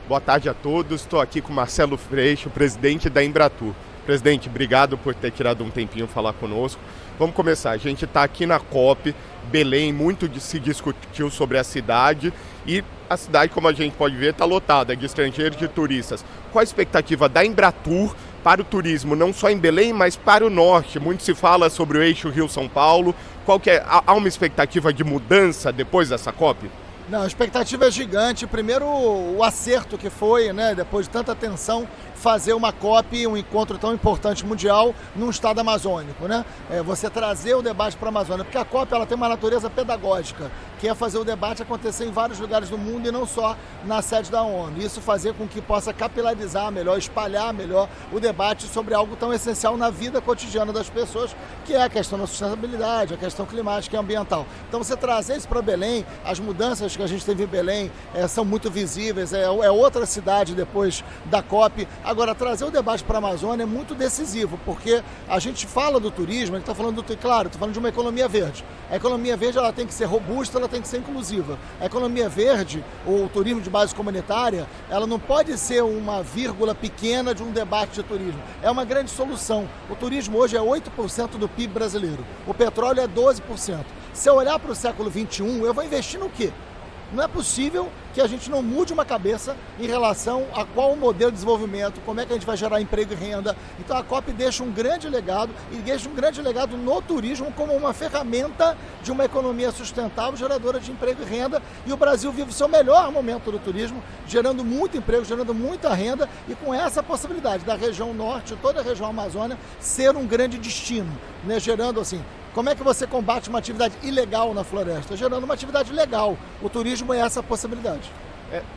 Boa tarde a todos. Estou aqui com Marcelo Freixo, presidente da Embratur. Presidente, obrigado por ter tirado um tempinho falar conosco. Vamos começar. A gente está aqui na COP, Belém, muito se discutiu sobre a cidade e a cidade, como a gente pode ver, está lotada de estrangeiros e de turistas. Qual a expectativa da Embratur para o turismo, não só em Belém, mas para o norte? Muito se fala sobre o eixo Rio-São Paulo. Há uma expectativa de mudança depois dessa COP? Não, a expectativa é gigante. Primeiro, o acerto que foi, né, depois de tanta tensão, fazer uma COP, um encontro tão importante mundial, num estado amazônico, né? Você trazer o debate para a Amazônia, porque a COP ela tem uma natureza pedagógica, que é fazer o debate acontecer em vários lugares do mundo e não só na sede da ONU. Isso fazer com que possa capilarizar melhor, espalhar melhor o debate sobre algo tão essencial na vida cotidiana das pessoas, que é a questão da sustentabilidade, a questão climática e ambiental. Então você trazer isso para Belém, as mudanças que a gente teve em Belém são muito visíveis, é outra cidade depois da COP. Agora, trazer o debate para a Amazônia é muito decisivo, porque a gente fala do turismo, a gente está falando claro, está falando de uma economia verde. A economia verde ela tem que ser robusta, ela tem que ser inclusiva. A economia verde, ou o turismo de base comunitária, ela não pode ser uma vírgula pequena de um debate de turismo. É uma grande solução. O turismo hoje é 8% do PIB brasileiro. O petróleo é 12%. Se eu olhar para o século XXI, eu vou investir no quê? Não é possível que a gente não mude uma cabeça em relação a qual o modelo de desenvolvimento, como é que a gente vai gerar emprego e renda. Então a COP deixa um grande legado e deixa um grande legado no turismo como uma ferramenta de uma economia sustentável, geradora de emprego e renda. E o Brasil vive o seu melhor momento do turismo, gerando muito emprego, gerando muita renda e com essa possibilidade da região norte, toda a região Amazônia, ser um grande destino, né? Gerando assim. Como é que você combate uma atividade ilegal na floresta? Gerando uma atividade legal. O turismo é essa possibilidade.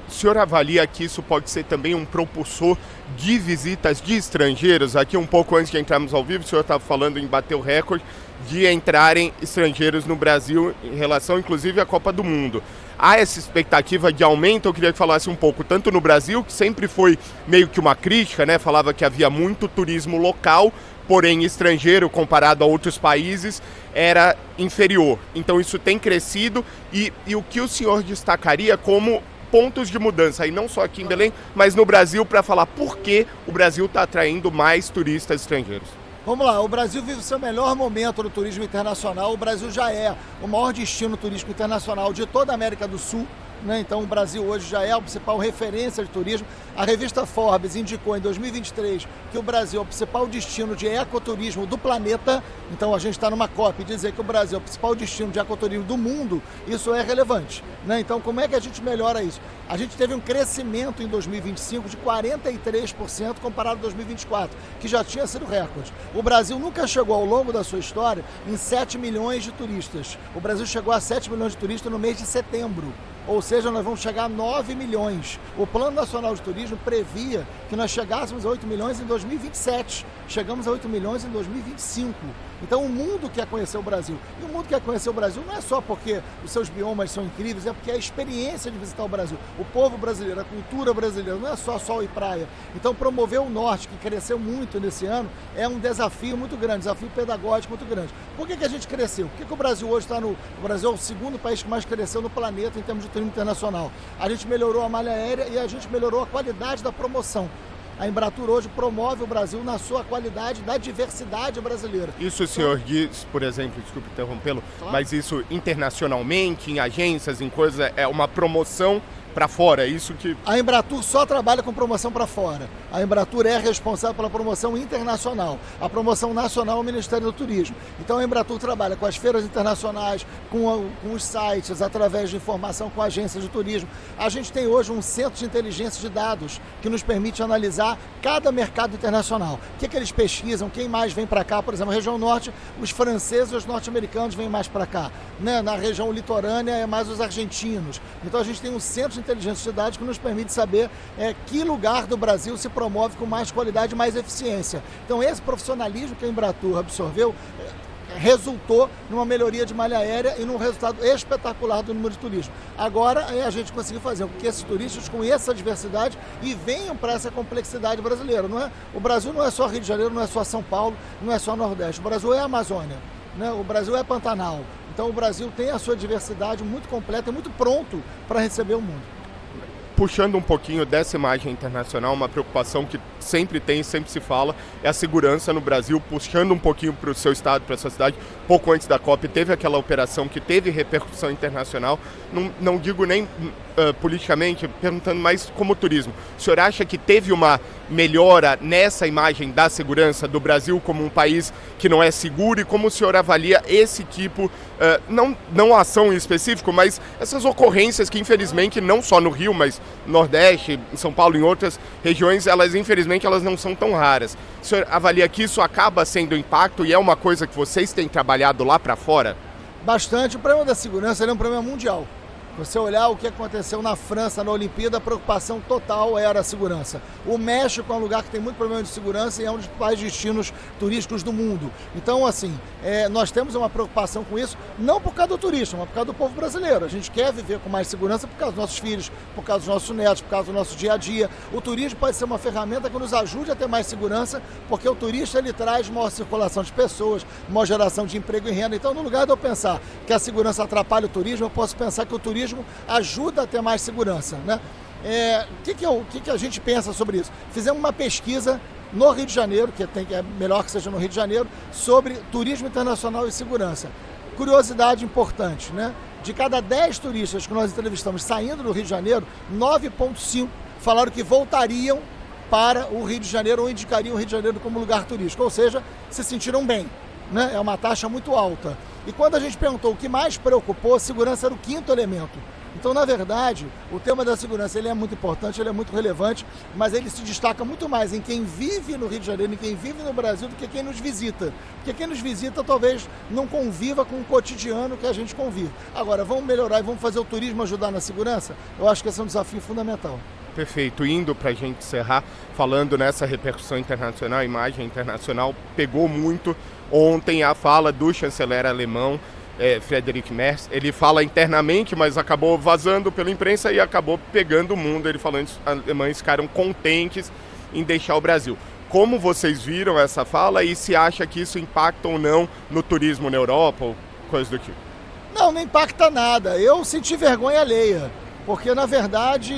O senhor avalia que isso pode ser também um propulsor de visitas de estrangeiros? Aqui um pouco antes de entrarmos ao vivo, o senhor estava falando em bater o recorde de entrarem estrangeiros no Brasil em relação, inclusive, à Copa do Mundo. Há essa expectativa de aumento? Eu queria que falasse um pouco, tanto no Brasil, que sempre foi meio que uma crítica, né? Falava que havia muito turismo local, porém estrangeiro, comparado a outros países, era inferior. Então isso tem crescido e o que o senhor destacaria como pontos de mudança, e não só aqui em Belém, mas no Brasil, para falar por que o Brasil está atraindo mais turistas estrangeiros? Vamos lá, o Brasil vive o seu melhor momento no turismo internacional. O Brasil já é o maior destino turístico internacional de toda a América do Sul, né? Então o Brasil hoje já é a principal referência de turismo. A revista Forbes indicou em 2023 que o Brasil é o principal destino de ecoturismo do planeta. Então a gente está numa COP e dizer que o Brasil é o principal destino de ecoturismo do mundo, isso é relevante, né? Então como é que a gente melhora isso? A gente teve um crescimento em 2025 de 43% comparado a 2024, que já tinha sido recorde. O Brasil nunca chegou ao longo da sua história em 7 milhões de turistas. O Brasil chegou a 7 milhões de turistas no mês de setembro. Ou seja, nós vamos chegar a 9 milhões. O Plano Nacional de Turismo previa que nós chegássemos a 8 milhões em 2027. Chegamos a 8 milhões em 2025. Então o mundo quer conhecer o Brasil. E o mundo quer conhecer o Brasil não é só porque os seus biomas são incríveis, é porque a experiência de visitar o Brasil, o povo brasileiro, a cultura brasileira, não é só sol e praia. Então promover o norte, que cresceu muito nesse ano, é um desafio muito grande, desafio pedagógico muito grande. Por que a gente cresceu? Por que o Brasil hoje está no... O Brasil é o segundo país que mais cresceu no planeta em termos de turismo internacional. A gente melhorou a malha aérea e a gente melhorou a qualidade da promoção. A Embratur hoje promove o Brasil na sua qualidade da diversidade brasileira. Isso o senhor diz, por exemplo, desculpe interrompê-lo, claro, mas isso internacionalmente, em agências, em coisas, é uma promoção para fora, é isso que... A Embratur só trabalha com promoção para fora. A Embratur é responsável pela promoção internacional. A promoção nacional é o Ministério do Turismo. Então a Embratur trabalha com as feiras internacionais, com os sites, através de informação com agências de turismo. A gente tem hoje um centro de inteligência de dados que nos permite analisar cada mercado internacional. O que eles pesquisam, quem mais vem para cá, por exemplo, na região norte, os franceses e os norte-americanos vêm mais para cá. Né? Na região litorânea é mais os argentinos. Então a gente tem um centro de inteligência de dados que nos permite saber que lugar do Brasil se promove com mais qualidade e mais eficiência. Então esse profissionalismo que a Embratur absorveu resultou numa melhoria de malha aérea e num resultado espetacular do número de turistas. Agora a gente conseguiu fazer com que esses turistas conheçam a diversidade e venham para essa complexidade brasileira. Não é? O Brasil não é só Rio de Janeiro, não é só São Paulo, não é só Nordeste. O Brasil é a Amazônia, né? O Brasil é Pantanal. Então o Brasil tem a sua diversidade muito completa e muito pronto para receber o mundo. puxando um pouquinho dessa imagem internacional, uma preocupação que sempre tem, sempre se fala, é a segurança no Brasil, puxando um pouquinho para o seu estado, para a sua cidade. Pouco antes da COP teve aquela operação que teve repercussão internacional, não digo nem politicamente, perguntando mais como turismo. O senhor acha que teve uma melhora nessa imagem da segurança do Brasil como um país que não é seguro, e como o senhor avalia esse tipo, não a ação em específico, mas essas ocorrências que infelizmente não só no Rio, mas no Nordeste, em São Paulo, em outras regiões, infelizmente elas não são tão raras. O senhor avalia que isso acaba sendo impacto e é uma coisa que vocês têm trabalhado lá para fora? Bastante. O problema da segurança é um problema mundial. Você olhar o que aconteceu na França, na Olimpíada, a preocupação total era a segurança. O México é um lugar que tem muito problema de segurança e é um dos principais destinos turísticos do mundo. Então, assim, nós temos uma preocupação com isso, não por causa do turista, mas por causa do povo brasileiro. A gente quer viver com mais segurança por causa dos nossos filhos, por causa dos nossos netos, por causa do nosso dia a dia. O turismo pode ser uma ferramenta que nos ajude a ter mais segurança, porque o turista ele traz maior circulação de pessoas, maior geração de emprego e renda. Então, no lugar de eu pensar que a segurança atrapalha o turismo, eu posso pensar que o turismo ajuda a ter mais segurança, né? O que a gente pensa sobre isso? Fizemos uma pesquisa no Rio de Janeiro, que é melhor que seja no Rio de Janeiro, sobre turismo internacional e segurança. Curiosidade importante, né? De cada 10 turistas que nós entrevistamos saindo do Rio de Janeiro, 9,5 falaram que voltariam para o Rio de Janeiro ou indicariam o Rio de Janeiro como lugar turístico, ou seja, se sentiram bem, né? É uma taxa muito alta. E quando a gente perguntou o que mais preocupou, a segurança era o quinto elemento. Então, na verdade, o tema da segurança ele é muito importante, ele é muito relevante, mas ele se destaca muito mais em quem vive no Rio de Janeiro, em quem vive no Brasil, do que quem nos visita. Porque quem nos visita talvez não conviva com o cotidiano que a gente convive. Agora, vamos melhorar e vamos fazer o turismo ajudar na segurança? Eu acho que esse é um desafio fundamental. Perfeito. Indo para a gente encerrar, falando nessa repercussão internacional, a imagem internacional pegou muito ontem a fala do chanceler alemão, Friedrich Merz. Ele fala internamente, mas acabou vazando pela imprensa e acabou pegando o mundo. Ele falando que os alemães ficaram contentes em deixar o Brasil. Como vocês viram essa fala e se acha que isso impacta ou não no turismo na Europa ou coisa do tipo? Não impacta nada. Eu senti vergonha alheia. Porque, na verdade,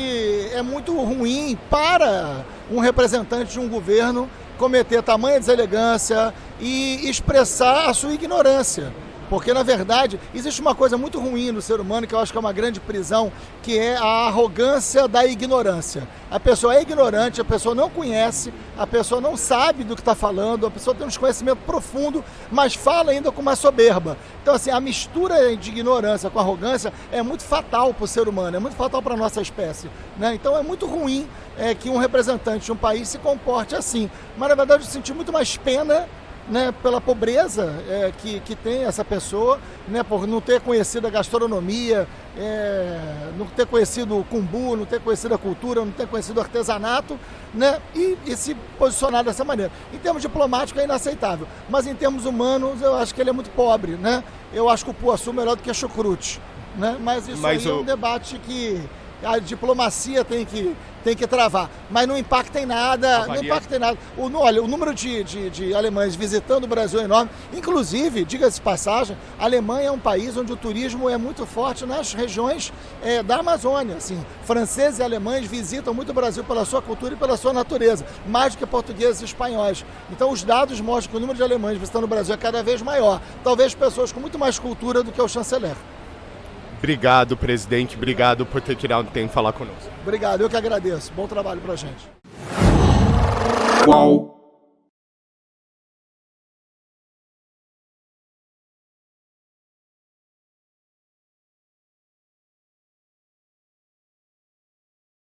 é muito ruim para um representante de um governo cometer tamanha deselegância e expressar a sua ignorância. Porque, na verdade, existe uma coisa muito ruim no ser humano, que eu acho que é uma grande prisão, que é a arrogância da ignorância. A pessoa é ignorante, a pessoa não conhece, a pessoa não sabe do que está falando, a pessoa tem um desconhecimento profundo, mas fala ainda com uma soberba. Então, assim, a mistura de ignorância com arrogância é muito fatal para o ser humano, é muito fatal para a nossa espécie, né? Então, é muito ruim que um representante de um país se comporte assim. Mas, na verdade, eu senti muito mais pena, né, pela pobreza que tem essa pessoa, né, por não ter conhecido a gastronomia, não ter conhecido o cumbu, não ter conhecido a cultura, não ter conhecido o artesanato, né, e se posicionar dessa maneira. Em termos diplomáticos é inaceitável, mas em termos humanos eu acho que ele é muito pobre, né? Eu acho que o Puaçu é melhor do que chucrute, né? Mas isso é um debate que a diplomacia tem que travar, mas não impacta em nada, Olha, o número de alemães visitando o Brasil é enorme. Inclusive, diga-se de passagem, a Alemanha é um país onde o turismo é muito forte nas regiões da Amazônia. Assim, franceses e alemães visitam muito o Brasil pela sua cultura e pela sua natureza, mais do que portugueses e espanhóis. Então, os dados mostram que o número de alemães visitando o Brasil é cada vez maior. Talvez pessoas com muito mais cultura do que o chanceler. Obrigado, presidente. Obrigado por ter tirado o tempo de falar conosco. Obrigado, eu que agradeço. Bom trabalho pra gente. Qual